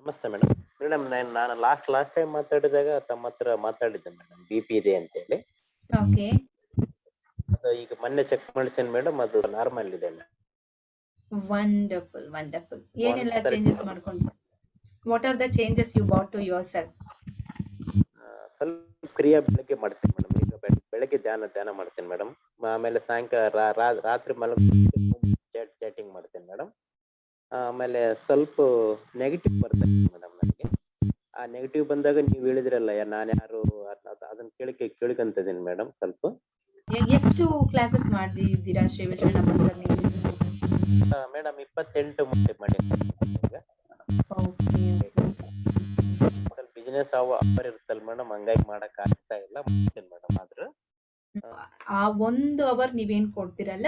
ನಮಸ್ತೆ madam. Madam ನಾನು last time ಮಾತಾಡಿದಾಗ ತಮ್ಮ ಹತ್ರ ಮಾತಾಡಿದ್ದೆ ಮೇಡಮ್, ಬಿ.ಪಿ ಇದೆ ಅಂತೇಳಿ. ಓಕೆ. ಅದು ಈಗ ಮೊನ್ನೆ ಚೆಕ್ ಮಾಡಿಸೇನ್ ಮೇಡಮ್, ಅದು ನಾರ್ಮಲ್ ಇದೆ ಮೇಡಮ್. Wonderful, wonderful. ಏನೆಲ್ಲ 130 ಚೇಂಜಸ್ ಮಾಡ್ಕೊಂಡ್ರಿ? What are the changes you brought to yourself? ಸ್ವಲ್ಪ ಕ್ರಿಯೆ ಬೆಳಗ್ಗೆ ಮಾಡ್ತೀನಿ ಮೇಡಮ್. ಈಗ ಬೆಳಗ್ಗೆ ಧ್ಯಾನ ಮಾಡ್ತೀನಿ ಮೇಡಮ್. ಆಮೇಲೆ ಸಾಯಂಕಾಲ ರಾತ್ರಿ ಚಾಟಿಂಗ್ ಮಾಡ್ತೀನಿ ಮೇಡಮ್. ಆಮೇಲೆ ಸ್ವಲ್ಪ ನೆಗೆಟಿವ್ ಬರ್ತದೆ ಮೇಡಮ್ ನನಗೆ. ಆ ನೆಗೆಟಿವ್ ಬಂದಾಗ ನೀವು ಹೇಳಿದ್ರಲ್ಲ, ನಾನ್ಯಾರು ಅದನ್ನ ಕೇಳ್ಕೊಂತಿದ್ದೀನಿ ಮೇಡಮ್ ಸ್ವಲ್ಪ. ಎಷ್ಟು ಕ್ಲಾಸಸ್ ಮಾಡಿದ್ದೀರಾ ಶರಣಪ್ಪ ಸರ್ ನೀವು? ಮೇಡಮ್ 28 ಮುಂಚೆ ಮಾಡೀನಿ ಈಗ. Okay, okay. ಸ್ವಲ್ಪ ಬಿಸಿನೆಸ್ ಆಫರ್ ಇರುತ್ತಲ್ಲ ಮೇಡಮ್, ಹಂಗಾಗಿ ಮಾಡಕ್ ಆಗ್ತಾ ಇಲ್ಲ. ಮಾಡ್ತೀನಿ ಮೇಡಮ್ ಆದ್ರೂ. ಆ 1 ಅವರ್ ನೀವೇನ್ ಕೊಡ್ತೀರಲ್ಲ,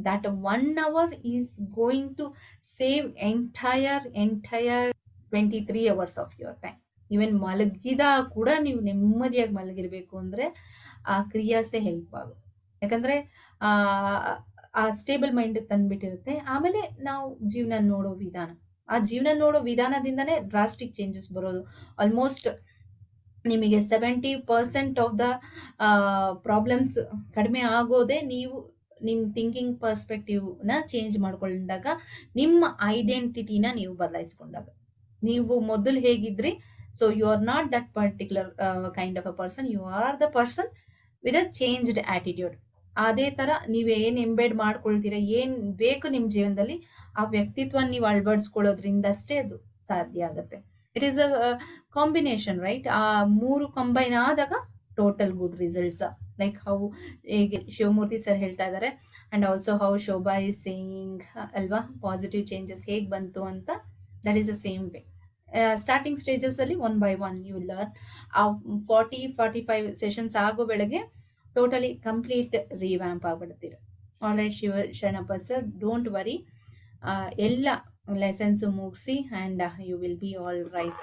that 1 hour is going to save entire 23 hours of your time. Even ಮಲಗಿದಾಗ ಕೂಡ ನೀವು ನೆಮ್ಮದಿಯಾಗಿ ಮಲಗಿರ್ಬೇಕು ಅಂದ್ರೆ ಆ ಕ್ರಿಯಾಸೆ ಹೆಲ್ಪ್ ಆಗುತ್ತೆ. ಯಾಕಂದ್ರೆ ಆ ಆ ಸ್ಟೇಬಲ್ ಮೈಂಡ್ ತಂದ್ಬಿಟ್ಟಿರುತ್ತೆ. ಆಮೇಲೆ ನಾವು ಜೀವನ ನೋಡೋ ವಿಧಾನ, ಆ ಜೀವನ ನೋಡೋ ವಿಧಾನದಿಂದನೇ ಡ್ರಾಸ್ಟಿಕ್ ಚೇಂಜಸ್ ಬರೋದು. ಆಲ್ಮೋಸ್ಟ್ ನಿಮಗೆ 70% ಆಫ್ ದ ಪ್ರಾಬ್ಲಮ್ಸ್ ಕಡಿಮೆ ಆಗೋದೇ ನೀವು ನಿಮ್ಮ ಥಿಂಕಿಂಗ್ ಪರ್ಸ್ಪೆಕ್ಟಿವ್‌ನ ಚೇಂಜ್ ಮಾಡ್ಕೊಂಡಾಗ, ನಿಮ್ಮ ಐಡೆಂಟಿಟಿನ ನೀವು ಬದಲಾಯಿಸ್ಕೊಂಡಾಗ. ನೀವು ಮೊದಲು ಹೇಗಿದ್ರಿ, so you are not that particular kind of a person, you are the person with a changed attitude. ಅದೇ ತರ ನೀವು ಏನ್ ಎಂಬೆಡ್ ಮಾಡ್ಕೊಳ್ತೀರಾ, ಏನ್ ಬೇಕು ನಿಮ್ ಜೀವನದಲ್ಲಿ, ಆ ವ್ಯಕ್ತಿತ್ವ ನೀವು ಅಳವಡಿಸ್ಕೊಳ್ಳೋದ್ರಿಂದಷ್ಟೇ ಅದು ಸಾಧ್ಯ ಆಗುತ್ತೆ. It is a combination, right? ಆ 3 ಕಂಬೈನ್ ಆದಾಗ total good results. Like how, ಹೇಗೆ ಶಿವಮೂರ್ತಿ ಸರ್ ಹೇಳ್ತಾ ಇದ್ದಾರೆ, and also how Shobha is saying ಅಲ್ವಾ, ಪಾಸಿಟಿವ್ ಚೇಂಜಸ್ ಹೇಗ್ ಬಂತು ಅಂತ. That is the same way. Starting stages ಅಲ್ಲಿ one by one you learn. ಆ 45 ಸೆಷನ್ಸ್ ಆಗೋ ಬೆಳಗ್ಗೆ ಟೋಟಲಿ ಕಂಪ್ಲೀಟ್ ರಿವ್ಯಾಂಪ್ ಆಗ್ಬಿಡ್ತೀರ. Alright Sharanappa sir, don't worry. ಎಲ್ಲ ಲೆಸನ್ಸ್ ಮುಗಿಸಿ and you will be all right.